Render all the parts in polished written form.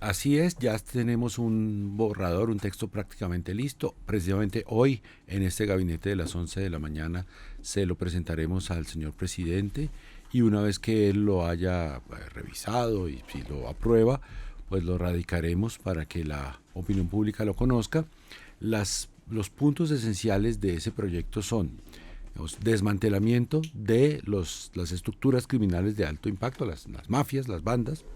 Así es, ya tenemos un borrador, un texto prácticamente listo. Precisamente hoy, en este gabinete de las 11 de la mañana, se lo presentaremos al señor presidente y una vez que él lo haya revisado y si lo aprueba, pues lo radicaremos para que la opinión pública lo conozca. Los puntos esenciales de ese proyecto son desmantelamiento de las estructuras criminales de alto impacto, las mafias, las bandas,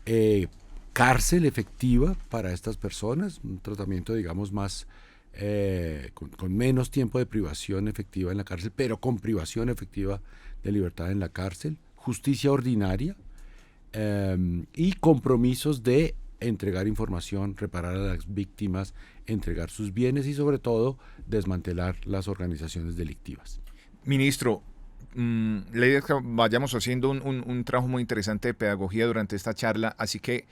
eh, cárcel efectiva para estas personas, un tratamiento, digamos, más con menos tiempo de privación efectiva en la cárcel, pero con privación efectiva de libertad en la cárcel, justicia ordinaria y compromisos de entregar información, reparar a las víctimas, entregar sus bienes y sobre todo desmantelar las organizaciones delictivas. Ministro, la idea es que vayamos haciendo un trabajo muy interesante de pedagogía durante esta charla, así que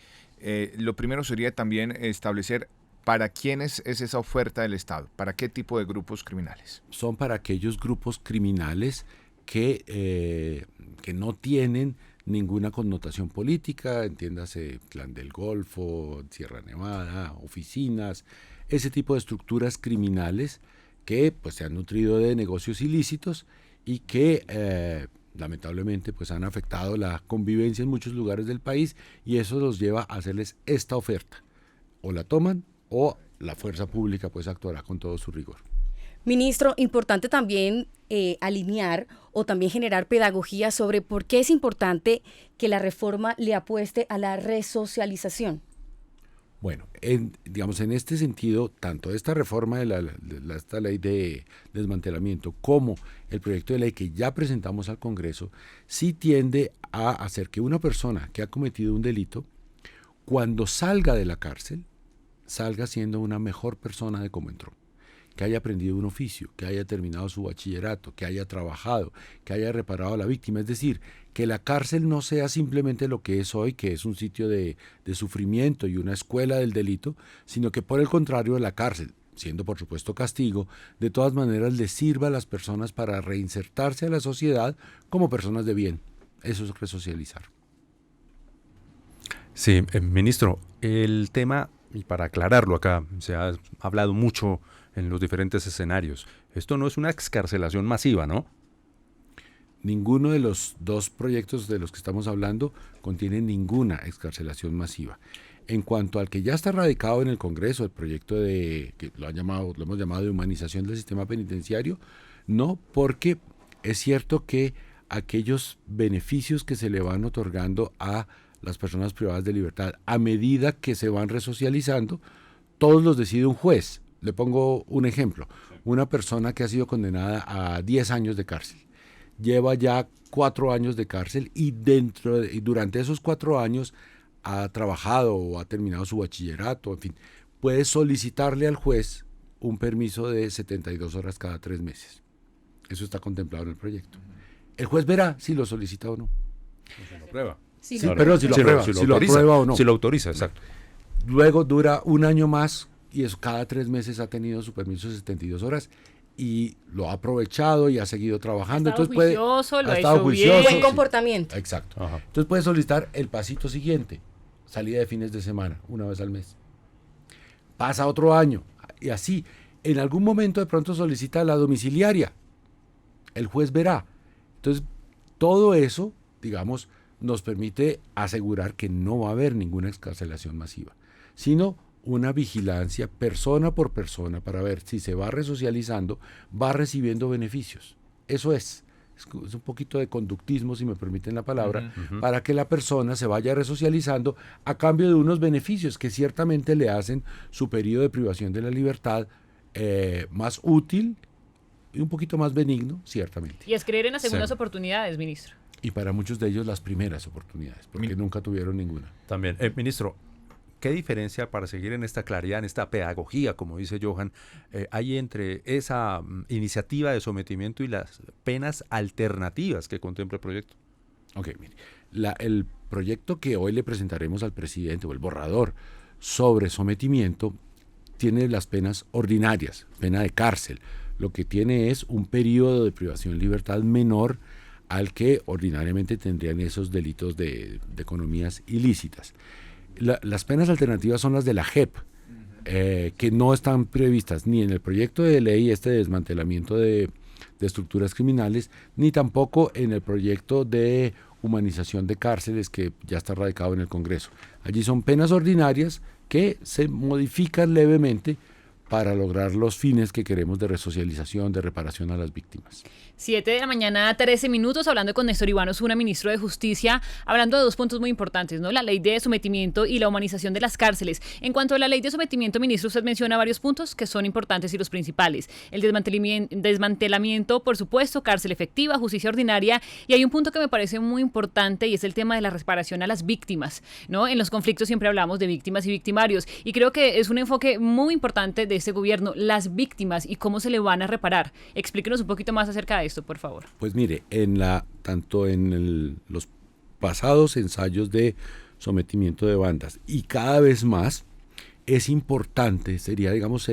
lo primero sería también establecer para quiénes es esa oferta del Estado, para qué tipo de grupos criminales. Son para aquellos grupos criminales que no tienen ninguna connotación política, entiéndase Clan del Golfo, Sierra Nevada, oficinas, ese tipo de estructuras criminales que pues se han nutrido de negocios ilícitos y que lamentablemente pues han afectado la convivencia en muchos lugares del país y eso los lleva a hacerles esta oferta. O la toman o la fuerza pública pues actuará con todo su rigor. Ministro, importante también alinear o también generar pedagogía sobre por qué es importante que la reforma le apueste a la resocialización. Bueno, digamos, en este sentido, tanto esta reforma de esta ley de desmantelamiento como el proyecto de ley que ya presentamos al Congreso, sí tiende a hacer que una persona que ha cometido un delito, cuando salga de la cárcel, salga siendo una mejor persona de como entró. Que haya aprendido un oficio, que haya terminado su bachillerato, que haya trabajado, que haya reparado a la víctima. Es decir, que la cárcel no sea simplemente lo que es hoy, que es un sitio de sufrimiento y una escuela del delito, sino que por el contrario la cárcel, siendo por supuesto castigo, de todas maneras les sirva a las personas para reinsertarse a la sociedad como personas de bien. Eso es resocializar. Sí, ministro, el tema, y para aclararlo acá, se ha hablado mucho en los diferentes escenarios, esto no es una excarcelación masiva, ¿no? Ninguno de los dos proyectos de los que estamos hablando contiene ninguna excarcelación masiva. En cuanto al que ya está radicado en el Congreso, el proyecto que lo hemos llamado de humanización del sistema penitenciario, no, porque es cierto que aquellos beneficios que se le van otorgando a las personas privadas de libertad a medida que se van resocializando, todos los decide un juez. Le pongo un ejemplo. Una persona que ha sido condenada a 10 años de cárcel lleva ya 4 años de cárcel y durante esos 4 años ha trabajado o ha terminado su bachillerato, en fin, puede solicitarle al juez un permiso de 72 horas cada 3 meses. Eso está contemplado en el proyecto. El juez verá si lo solicita o no. Se lo prueba. Sí, sí, pero si lo aprueba o no. Si lo autoriza, exacto. Luego dura un año más y eso cada 3 meses ha tenido su permiso de 72 horas y lo ha aprovechado y ha seguido trabajando. Entonces juicioso, ha estado juicioso. Buen sí, comportamiento. Exacto. Ajá. Entonces puede solicitar el pasito siguiente, salida de fines de semana, una vez al mes. Pasa otro año y así. En algún momento de pronto solicita la domiciliaria. El juez verá. Entonces todo eso, digamos, nos permite asegurar que no va a haber ninguna excarcelación masiva, sino una vigilancia persona por persona para ver si se va resocializando, va recibiendo beneficios. Eso es un poquito de conductismo, si me permiten la palabra, para que la persona se vaya resocializando a cambio de unos beneficios que ciertamente le hacen su periodo de privación de la libertad más útil y un poquito más benigno, ciertamente. Y es creer en las segundas oportunidades, ministro. Y para muchos de ellos las primeras oportunidades, porque nunca tuvieron ninguna. También, ministro, ¿qué diferencia, para seguir en esta claridad, en esta pedagogía, como dice Johan, hay entre esa iniciativa de sometimiento y las penas alternativas que contempla el proyecto? Ok, mire, el proyecto que hoy le presentaremos al presidente, o el borrador sobre sometimiento, tiene las penas ordinarias, pena de cárcel. Lo que tiene es un periodo de privación de libertad menor al que ordinariamente tendrían esos delitos de economías ilícitas. las penas alternativas son las de la JEP, que no están previstas ni en el proyecto de ley de desmantelamiento de estructuras criminales, ni tampoco en el proyecto de humanización de cárceles que ya está radicado en el Congreso. Allí son penas ordinarias que se modifican levemente para lograr los fines que queremos de resocialización, de reparación a las víctimas. 7 de la mañana, 13 minutos, hablando con Néstor Iván Osuna, ministro de Justicia, hablando de dos puntos muy importantes, ¿no? La ley de sometimiento y la humanización de las cárceles. En cuanto a la ley de sometimiento, ministro, usted menciona varios puntos que son importantes y los principales. El desmantelamiento, por supuesto, cárcel efectiva, justicia ordinaria, y hay un punto que me parece muy importante y es el tema de la reparación a las víctimas, ¿no? En los conflictos siempre hablamos de víctimas y victimarios, y creo que es un enfoque muy importante de este gobierno, las víctimas y cómo se le van a reparar. Explíquenos un poquito más acerca de esto, por favor. Pues mire, tanto en los pasados ensayos de sometimiento de bandas y cada vez más es importante, sería digamos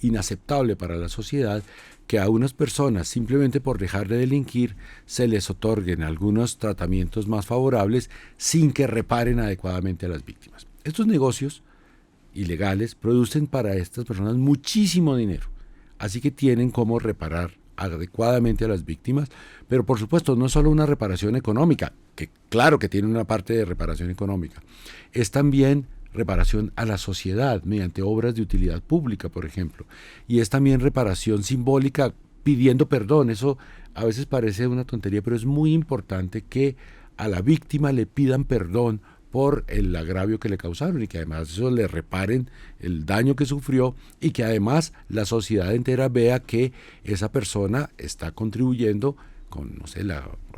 inaceptable para la sociedad que a unas personas simplemente por dejar de delinquir se les otorguen algunos tratamientos más favorables sin que reparen adecuadamente a las víctimas. Estos negocios ilegales producen para estas personas muchísimo dinero, así que tienen cómo reparar adecuadamente a las víctimas, pero por supuesto no solo una reparación económica, que claro que tiene una parte de reparación económica, es también reparación a la sociedad mediante obras de utilidad pública, por ejemplo, y es también reparación simbólica pidiendo perdón. Eso a veces parece una tontería, pero es muy importante que a la víctima le pidan perdón por el agravio que le causaron y que además eso le reparen el daño que sufrió y que además la sociedad entera vea que esa persona está contribuyendo con, no sé,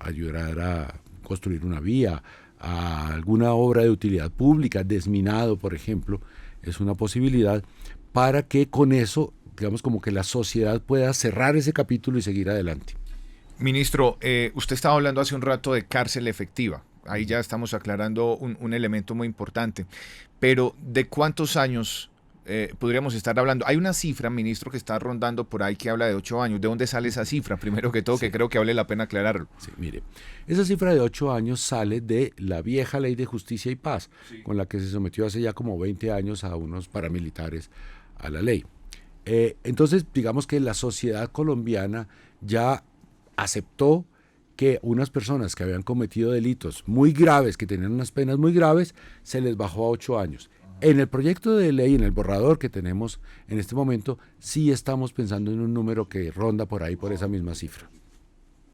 ayudar a construir una vía, a alguna obra de utilidad pública, desminado, por ejemplo, es una posibilidad para que con eso, digamos, como que la sociedad pueda cerrar ese capítulo y seguir adelante. Ministro, usted estaba hablando hace un rato de cárcel efectiva. Ahí ya estamos aclarando un elemento muy importante. Pero, ¿de cuántos años podríamos estar hablando? Hay una cifra, ministro, que está rondando por ahí que habla de 8 años. ¿De dónde sale esa cifra? Primero que todo, sí, que creo que vale la pena aclararlo. Sí, mire, esa cifra de 8 años sale de la vieja Ley de Justicia y Paz, sí, con la que se sometió hace ya como 20 años a unos paramilitares a la ley. Entonces, digamos que la sociedad colombiana ya aceptó que unas personas que habían cometido delitos muy graves, que tenían unas penas muy graves, se les bajó a 8 años. En el proyecto de ley, en el borrador que tenemos en este momento, sí estamos pensando en un número que ronda por ahí, por esa misma cifra.